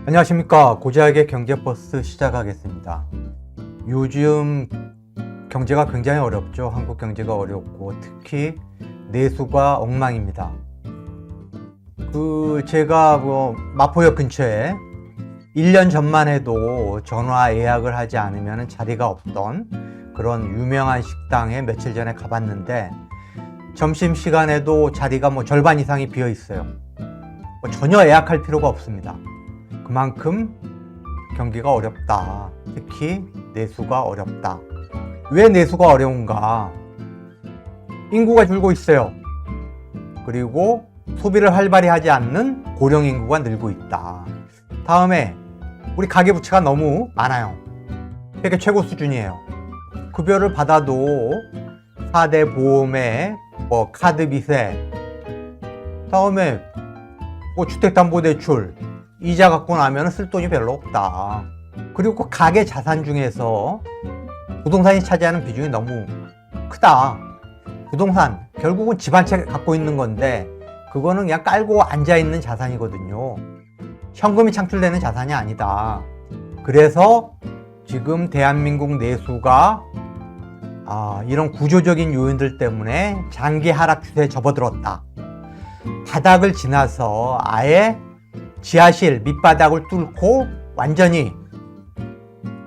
안녕하십니까. 고지학의 경제버스 시작하겠습니다. 요즘 경제가 굉장히 어렵죠. 한국 경제가 어렵고 특히 내수가 엉망입니다. 제가 마포역 근처에 1년 전만 해도 전화 예약을 하지 않으면 자리가 없던 그런 유명한 식당에 며칠 전에 가봤는데 점심시간에도 자리가 절반 이상이 비어 있어요. 전혀 예약할 필요가 없습니다. 그만큼 경기가 어렵다. 특히 내수가 어렵다. 왜 내수가 어려운가? 인구가 줄고 있어요. 그리고 소비를 활발히 하지 않는 고령 인구가 늘고 있다. 다음에 우리 가계부채가 너무 많아요. 세계 최고 수준이에요. 급여를 받아도 4대 보험에 카드 빚에 다음에 주택담보대출 이자 갖고 나면 쓸 돈이 별로 없다. 그리고 가계 자산 중에서 부동산이 차지하는 비중이 너무 크다. 부동산 결국은 집 한 채 갖고 있는 건데 그거는 그냥 깔고 앉아 있는 자산이거든요. 현금이 창출되는 자산이 아니다. 그래서 지금 대한민국 내수가 이런 구조적인 요인들 때문에 장기 하락 추세에 접어들었다. 바닥을 지나서 아예 지하실 밑바닥을 뚫고 완전히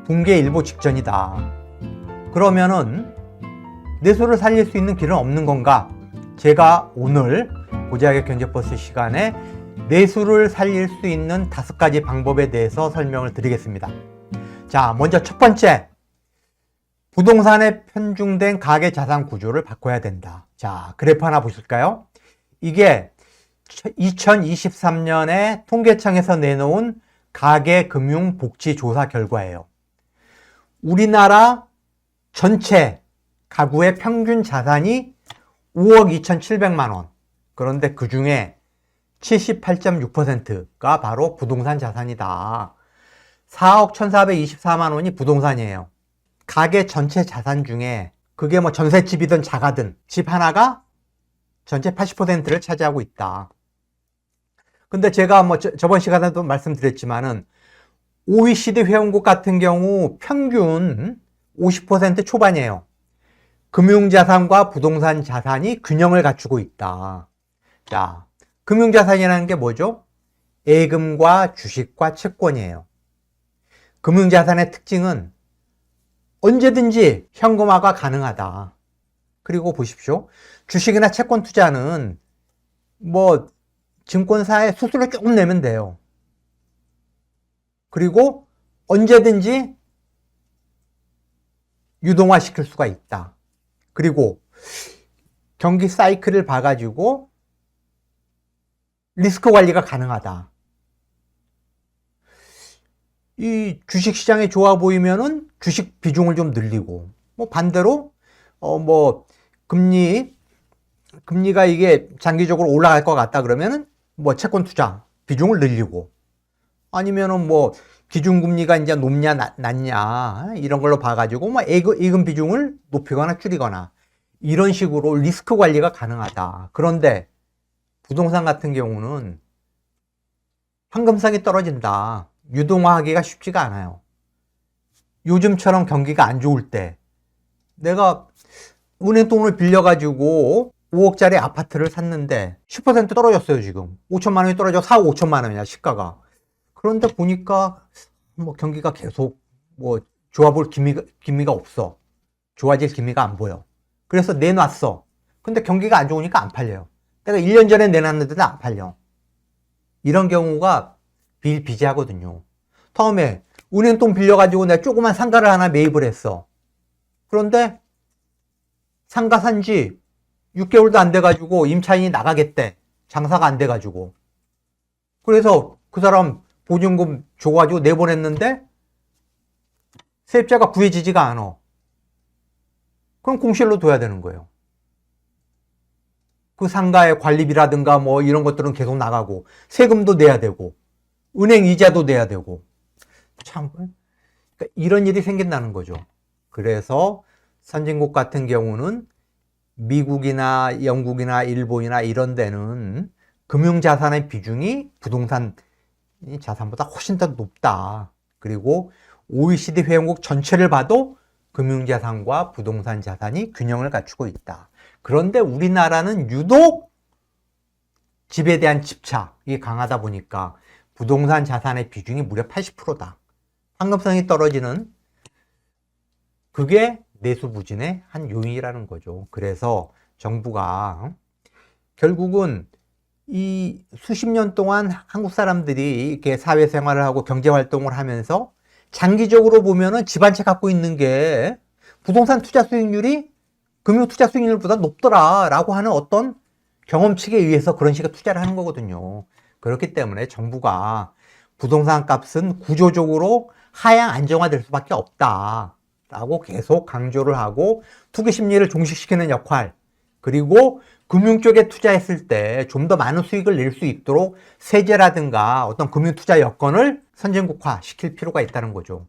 붕괴 일보 직전이다. 그러면은 내수를 살릴 수 있는 길은 없는 건가? 제가 오늘 고지학의 경제버스 시간에 내수를 살릴 수 있는 5가지 방법에 대해서 설명을 드리겠습니다. 자, 먼저 첫 번째, 부동산에 편중된 가계 자산 구조를 바꿔야 된다. 자, 그래프 하나 보실까요? 이게 2023년에 통계청에서 내놓은 가계금융복지조사 결과예요. 우리나라 전체 가구의 평균 자산이 5억 2,700만 원. 그런데 그 중에 78.6%가 바로 부동산 자산이다. 4억 1,424만 원이 부동산이에요. 가계 전체 자산 중에 그게 전셋집이든 자가든 집 하나가 전체 80%를 차지하고 있다. 근데 제가 저번 시간에도 말씀드렸지만은 OECD 회원국 같은 경우 평균 50% 초반이에요. 금융자산과 부동산 자산이 균형을 갖추고 있다. 자, 금융자산이라는 게 뭐죠? 예금과 주식과 채권이에요. 금융자산의 특징은 언제든지 현금화가 가능하다. 그리고 보십시오. 주식이나 채권 투자는 증권사에 수수료 조금 내면 돼요. 그리고 언제든지 유동화 시킬 수가 있다. 그리고 경기 사이클을 봐가지고 리스크 관리가 가능하다. 이 주식 시장이 좋아 보이면은 주식 비중을 좀 늘리고, 반대로 금리가 이게 장기적으로 올라갈 것 같다 그러면은 채권 투자 비중을 늘리고, 아니면은 기준금리가 이제 높냐 낮냐 이런 걸로 봐가지고 예금 비중을 높이거나 줄이거나 이런 식으로 리스크 관리가 가능하다. 그런데 부동산 같은 경우는 현금성이 떨어진다. 유동화하기가 쉽지가 않아요. 요즘처럼 경기가 안 좋을 때 내가 은행 돈을 빌려가지고 5억짜리 아파트를 샀는데 10% 떨어졌어요. 지금 5천만 원이 떨어져 4억 5천만 원이야 시가가. 그런데 보니까 경기가 계속 좋아볼 기미가 없어. 좋아질 기미가 안 보여. 그래서 내놨어. 근데 경기가 안 좋으니까 안 팔려요. 내가 1년 전에 내놨는데도 안 팔려. 이런 경우가 비일비재하거든요. 다음에 은행 돈 빌려가지고 내가 조그만 상가를 하나 매입을 했어. 그런데 상가 산지 6개월도 안 돼가지고 임차인이 나가겠대. 장사가 안 돼가지고. 그래서 그 사람 보증금 줘가지고 내보냈는데 세입자가 구해지지가 않아. 그럼 공실로 둬야 되는 거예요. 그 상가의 관리비라든가 이런 것들은 계속 나가고 세금도 내야 되고 은행 이자도 내야 되고 그러니까 이런 일이 생긴다는 거죠. 그래서 선진국 같은 경우는 미국이나 영국이나 일본이나 이런 데는 금융자산의 비중이 부동산 이 자산보다 훨씬 더 높다. 그리고 OECD 회원국 전체를 봐도 금융자산과 부동산 자산이 균형을 갖추고 있다. 그런데 우리나라는 유독 집에 대한 집착이 강하다 보니까 부동산 자산의 비중이 무려 80%다. 황금성이 떨어지는 그게 내수 부진의 한 요인이라는 거죠. 그래서 정부가 결국은 이 수십 년 동안 한국 사람들이 이렇게 사회생활을 하고 경제활동을 하면서 장기적으로 보면은 집 한 채 갖고 있는 게 부동산 투자 수익률이 금융 투자 수익률보다 높더라라고 하는 어떤 경험칙에 의해서 그런 식의 투자를 하는 거거든요. 그렇기 때문에 정부가 부동산 값은 구조적으로 하향 안정화될 수밖에 없다라고 계속 강조를 하고 투기 심리를 종식시키는 역할, 그리고 금융 쪽에 투자했을 때 좀 더 많은 수익을 낼 수 있도록 세제라든가 어떤 금융 투자 여건을 선진국화 시킬 필요가 있다는 거죠.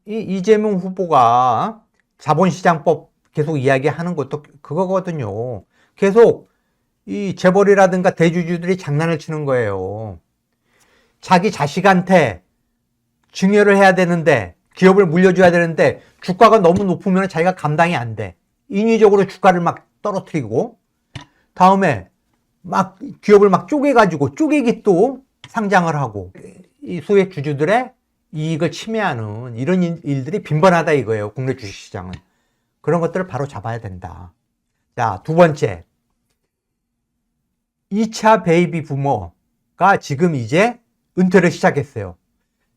이재명 후보가 자본시장법 계속 이야기하는 것도 그거거든요. 계속 이 재벌이라든가 대주주들이 장난을 치는 거예요. 자기 자식한테 증여를 해야 되는데, 기업을 물려줘야 되는데 주가가 너무 높으면 자기가 감당이 안 돼. 인위적으로 주가를 막 떨어뜨리고, 다음에 막 기업을 막 쪼개가지고 쪼개기 또 상장을 하고, 이 소액 주주들의 이익을 침해하는 이런 일들이 빈번하다 이거예요. 국내 주식시장은. 그런 것들을 바로 잡아야 된다. 자, 두 번째, 2차 베이비 부머가 지금 이제 은퇴를 시작했어요.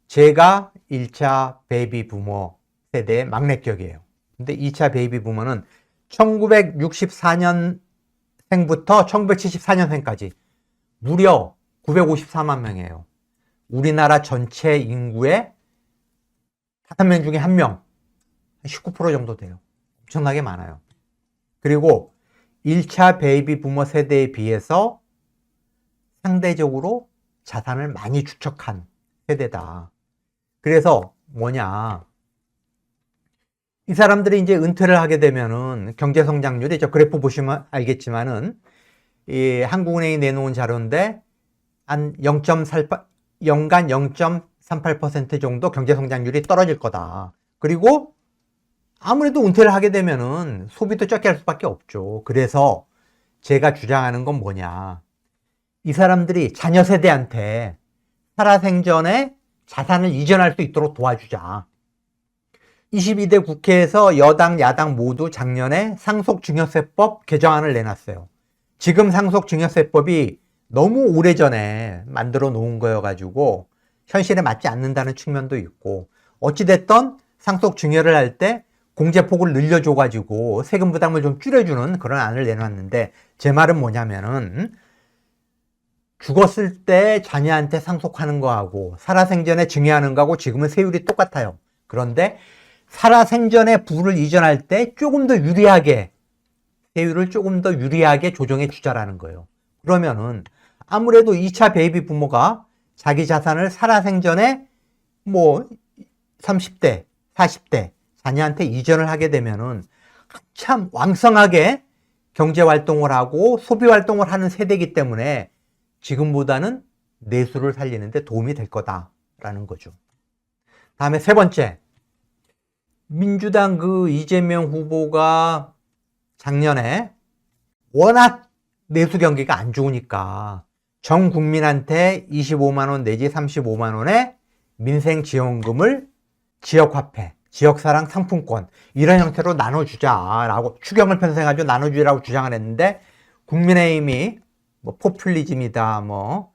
제가 1차 베이비 부머 세대의 막내격이에요. 근데 2차 베이비 부머는 1964년생부터 1974년생까지 무려 954만 명이에요. 우리나라 전체 인구의 5명 중에 1명, 19% 정도 돼요. 엄청나게 많아요. 그리고 1차 베이비 부머 세대에 비해서 상대적으로 자산을 많이 축적한 세대다. 그래서 뭐냐, 이 사람들이 이제 은퇴를 하게 되면은 경제 성장률이, 저 그래프 보시면 알겠지만은 이 한국은행이 내놓은 자료인데 한 0.38, 연간 0.38% 정도 경제 성장률이 떨어질 거다. 그리고 아무래도 은퇴를 하게 되면은 소비도 적게 할 수밖에 없죠. 그래서 제가 주장하는 건 뭐냐, 이 사람들이 자녀 세대한테 살아생전에 자산을 이전할 수 있도록 도와주자. 22대 국회에서 여당 야당 모두 작년에 상속증여세법 개정안을 내놨어요. 지금 상속증여세법이 너무 오래전에 만들어 놓은 거여가지고 현실에 맞지 않는다는 측면도 있고, 어찌됐든 상속증여를 할 때 공제폭을 늘려줘가지고 세금 부담을 좀 줄여주는 그런 안을 내놨는데, 제 말은 뭐냐면은 죽었을 때 자녀한테 상속하는 거하고 살아생전에 증여하는 거하고 지금은 세율이 똑같아요. 그런데 살아생전에 부를 이전할 때 조금 더 유리하게, 세율을 조금 더 유리하게 조정해 주자라는 거예요. 그러면은 아무래도 2차 베이비 부모가 자기 자산을 살아생전에 뭐 30대, 40대 자녀한테 이전을 하게 되면은 참 왕성하게 경제 활동을 하고 소비 활동을 하는 세대이기 때문에 지금보다는 내수를 살리는데 도움이 될 거다라는 거죠. 다음에 세 번째, 민주당 그 이재명 후보가 작년에 워낙 내수 경기가 안 좋으니까 전 국민한테 25만 원 내지 35만 원의 민생지원금을 지역화폐, 지역사랑 상품권 이런 형태로 나눠주자라고 추경을 편성해가지고 나눠주라고 주장을 했는데, 국민의힘이 뭐 포퓰리즘이다, 뭐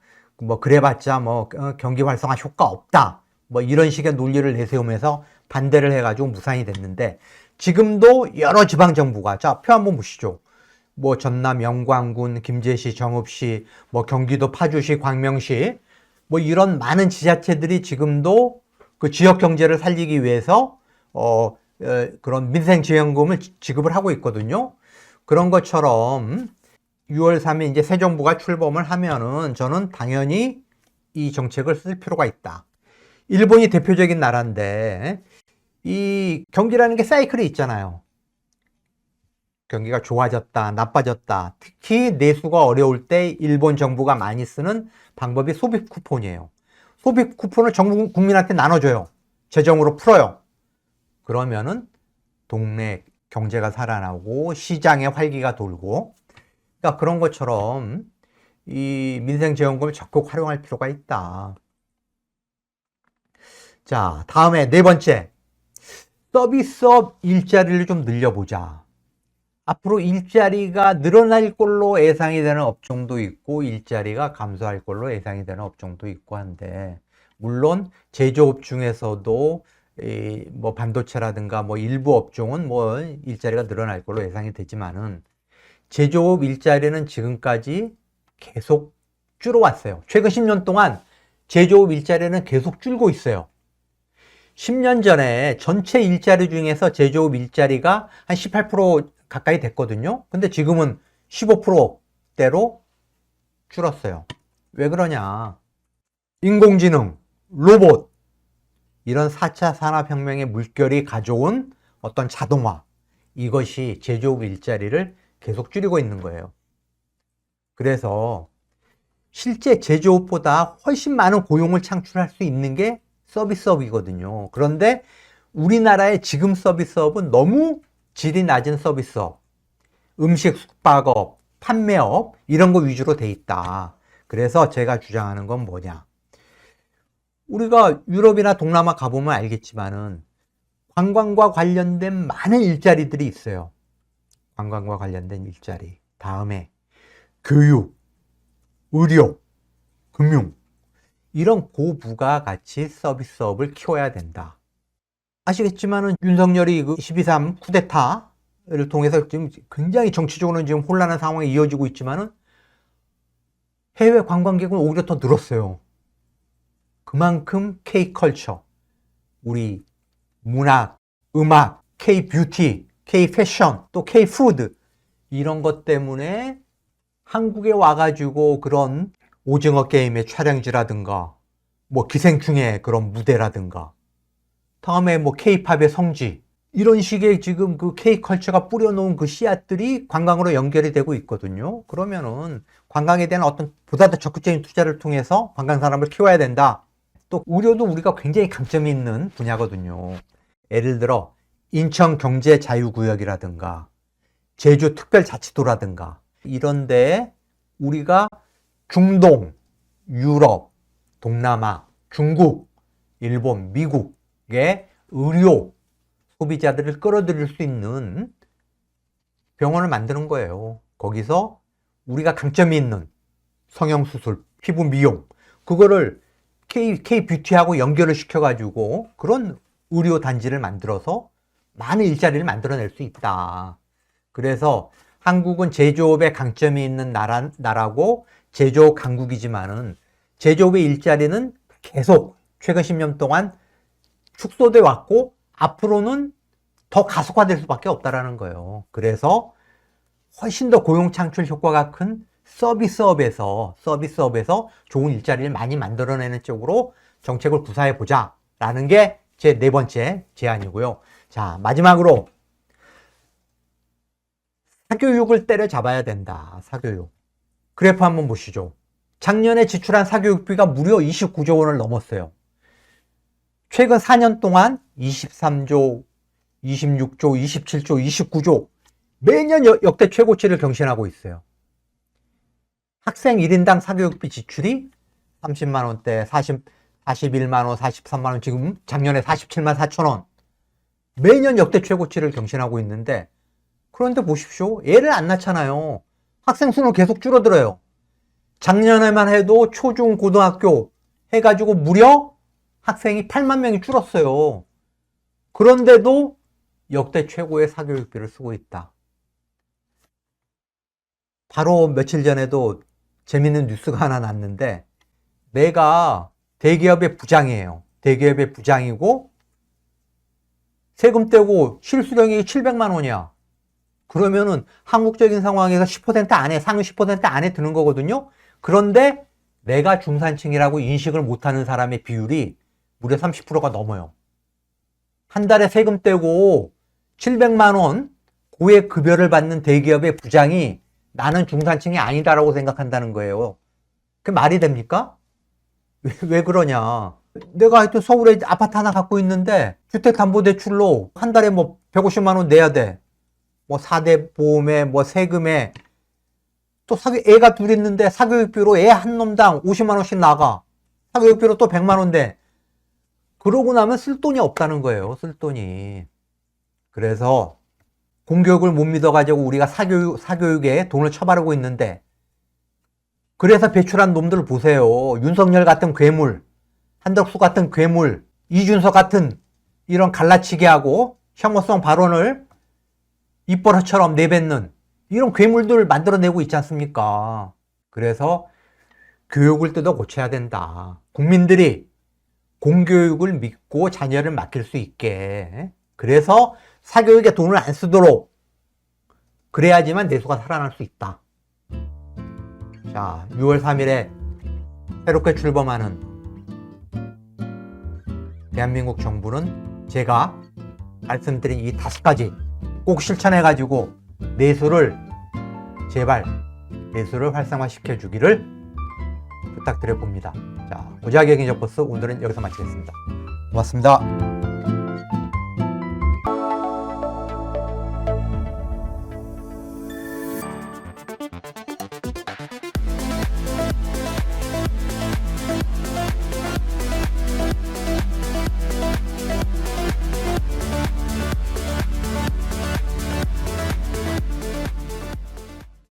그래봤자 뭐 경기 활성화 효과 없다, 뭐 이런 식의 논리를 내세우면서 반대를 해가지고 무산이 됐는데, 지금도 여러 지방정부가, 자, 표 한번 보시죠. 뭐 전남 영광군, 김제시, 정읍시, 뭐 경기도 파주시, 광명시, 뭐 이런 많은 지자체들이 지금도 그 지역 경제를 살리기 위해서 그런 민생지원금을 지급을 하고 있거든요. 그런 것처럼 6월 3일 이제 새 정부가 출범을 하면은 저는 당연히 이 정책을 쓸 필요가 있다. 일본이 대표적인 나라인데 이 경기라는 게 사이클이 있잖아요. 경기가 좋아졌다, 나빠졌다. 특히 내수가 어려울 때 일본 정부가 많이 쓰는 방법이 소비 쿠폰이에요. 소비 쿠폰을 전 국민한테 나눠줘요. 재정으로 풀어요. 그러면은 동네 경제가 살아나고 시장에 활기가 돌고, 그러니까 그런 것처럼 이 민생지원금을 적극 활용할 필요가 있다. 자, 다음에 네 번째, 서비스업 일자리를 좀 늘려보자. 앞으로 일자리가 늘어날 걸로 예상이 되는 업종도 있고 일자리가 감소할 걸로 예상이 되는 업종도 있고 한데, 물론 제조업 중에서도 뭐 반도체라든가 뭐 일부 업종은 뭐 일자리가 늘어날 걸로 예상이 되지만은, 제조업 일자리는 지금까지 계속 줄어왔어요. 최근 10년 동안 제조업 일자리는 계속 줄고 있어요. 10년 전에 전체 일자리 중에서 제조업 일자리가 한 18% 가까이 됐거든요. 근데 지금은 15%대로 줄었어요. 왜 그러냐? 인공지능, 로봇, 이런 4차 산업혁명의 물결이 가져온 어떤 자동화, 이것이 제조업 일자리를 계속 줄이고 있는 거예요. 그래서 실제 제조업보다 훨씬 많은 고용을 창출할 수 있는 게 서비스업이거든요. 그런데 우리나라의 지금 서비스업은 너무 질이 낮은 서비스업, 음식 숙박업, 판매업, 이런 거 위주로 돼 있다. 그래서 제가 주장하는 건 뭐냐? 우리가 유럽이나 동남아 가보면 알겠지만은 관광과 관련된 많은 일자리들이 있어요. 관광과 관련된 일자리. 다음에 교육, 의료, 금융, 이런 고부가가치 서비스업을 키워야 된다. 아시겠지만은 윤석열이 그 12.3 쿠데타를 통해서 지금 굉장히 정치적으로는 지금 혼란한 상황이 이어지고 있지만은 해외 관광객은 오히려 더 늘었어요. 그만큼 K컬처, 우리 문학, 음악, K뷰티, K패션, 또 K푸드, 이런 것 때문에 한국에 와가지고 그런 오징어 게임의 촬영지라든가 뭐 기생충의 그런 무대라든가, 다음에 뭐 K-팝의 성지, 이런 식의 지금 그 K컬처가 뿌려놓은 그 씨앗들이 관광으로 연결이 되고 있거든요. 그러면은 관광에 대한 어떤 보다 더 적극적인 투자를 통해서 관광 산업을 키워야 된다. 또 의료도 우리가 굉장히 강점이 있는 분야거든요. 예를 들어 인천경제자유구역이라든가 제주특별자치도라든가 이런 데에 우리가 중동, 유럽, 동남아, 중국, 일본, 미국의 의료 소비자들을 끌어들일 수 있는 병원을 만드는 거예요. 거기서 우리가 강점이 있는 성형수술, 피부 미용, 그거를 K뷰티하고 연결을 시켜가지고 그런 의료 단지를 만들어서 많은 일자리를 만들어낼 수 있다. 그래서 한국은 제조업에 강점이 있는 나라고 제조업 강국이지만은 제조업의 일자리는 계속 최근 10년 동안 축소돼 왔고 앞으로는 더 가속화될 수밖에 없다라는 거예요. 그래서 훨씬 더 고용 창출 효과가 큰 서비스업에서 좋은 일자리를 많이 만들어내는 쪽으로 정책을 구사해 보자라는 게 제 네 번째 제안이고요. 자, 마지막으로 사교육을 때려잡아야 된다. 사교육. 그래프 한번 보시죠. 작년에 지출한 사교육비가 무려 29조 원을 넘었어요. 최근 4년 동안 23조, 26조, 27조, 29조 매년 역대 최고치를 경신하고 있어요. 학생 1인당 사교육비 지출이 30만 원대, 41만 원, 43만 원, 지금 작년에 47만 4천 원. 매년 역대 최고치를 경신하고 있는데, 그런데 보십시오. 애를 안 낳잖아요. 학생 수는 계속 줄어들어요. 작년에만 해도 초중 고등학교 해가지고 무려 학생이 8만 명이 줄었어요. 그런데도 역대 최고의 사교육비를 쓰고 있다. 바로 며칠 전에도 재밌는 뉴스가 하나 났는데, 내가 대기업의 부장이에요. 대기업의 부장이고 세금 떼고 실수령이 700만 원이야. 그러면은 한국적인 상황에서 10% 안에, 상위 10% 안에 드는 거거든요. 그런데 내가 중산층이라고 인식을 못하는 사람의 비율이 무려 30%가 넘어요. 한 달에 세금 떼고 700만 원 고액 급여를 받는 대기업의 부장이 나는 중산층이 아니다라고 생각한다는 거예요. 그게 말이 됩니까? 왜 그러냐. 내가 하여튼 서울에 아파트 하나 갖고 있는데 주택담보대출로 한 달에 뭐 150만 원 내야 돼. 뭐 4대 보험에 뭐 세금에 또 애가 둘 있는데 사교육비로 애 한 놈당 50만 원씩 나가. 사교육비로 또 100만 원 돼. 그러고 나면 쓸 돈이 없다는 거예요. 쓸 돈이. 그래서 공교육을 못 믿어가지고 우리가 사교육에 돈을 쳐바르고 있는데, 그래서 배출한 놈들을 보세요. 윤석열 같은 괴물, 한덕수 같은 괴물, 이준석 같은 이런 갈라치기 하고 혐오성 발언을 입버릇처럼 내뱉는 이런 괴물들을 만들어내고 있지 않습니까? 그래서 교육을 뜯어 고쳐야 된다. 국민들이 공교육을 믿고 자녀를 맡길 수 있게. 그래서 사교육에 돈을 안 쓰도록. 그래야지만 내수가 살아날 수 있다. 자, 6월 3일에 새롭게 출범하는 대한민국 정부는 제가 말씀드린 이 5가지 꼭 실천해가지고 제발 내수를 활성화시켜 주기를 부탁드려 봅니다. 자, 무작위 경제버스 오늘은 여기서 마치겠습니다. 고맙습니다.